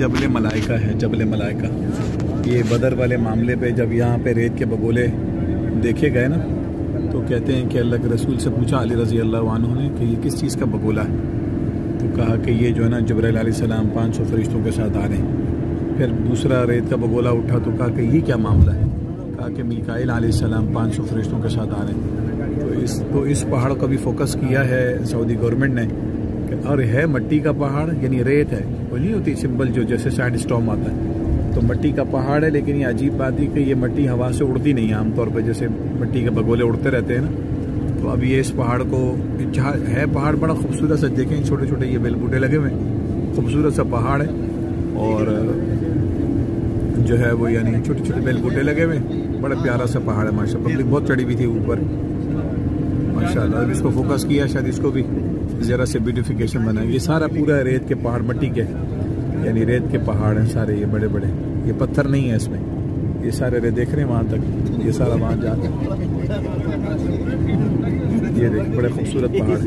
जबल मलाइका है, जबल मलाइका। ये बदर वाले मामले पे जब यहाँ पे रेत के बगोले देखे गए ना, तो कहते हैं कि अल्लाह के रसूल से पूछा अली रज़ी अल्लाह अन्हु ने कि ये किस चीज़ का बगोला है। तो कहा कि ये जो है ना जिब्राइल अलैहिस्सलाम 500 फरिश्तों के साथ आ रहे हैं। फिर दूसरा रेत का बगोला उठा तो कहा कि ये क्या मामला है। कहा कि मीकाईल अलैहिस्सलाम 500 फरिश्तों के साथ आ रहे हैं। तो इस पहाड़ का भी फोकस किया है सऊदी गवर्नमेंट ने। और है मट्टी का पहाड़, यानी रेत है, वो नहीं होती सिंपल जो जैसे सैंड स्टॉर्म आता है, तो मट्टी का पहाड़ है। लेकिन ये अजीब बात है कि ये मट्टी हवा से उड़ती नहीं है आमतौर पर, जैसे मट्टी के बगोले उड़ते रहते हैं ना। तो अब ये इस पहाड़ को, जहाँ है पहाड़ बड़ा खूबसूरत सा, देखें छोटे छोटे ये बेल बूटे लगे हुए, खूबसूरत सा पहाड़ है। और जो है वो यानी छोटे छोटे बेल बूटे लगे हुए, बड़ा प्यारा सा पहाड़ है माशाल्लाह। पब्लिक बहुत चढ़ी हुई थी ऊपर माशाल्लाह। अब इसको फोकस किया, शायद इसको भी ज़रा से ब्यूटिफिकेशन बनाए। ये सारा पूरा रेत के पहाड़, मट्टी के यानी रेत के पहाड़ हैं सारे, ये बड़े बड़े, ये पत्थर नहीं है इसमें, ये सारे रेत देख रहे हैं वहाँ तक, ये सारा वहाँ जाकर ये देख बड़े खूबसूरत पहाड़ है।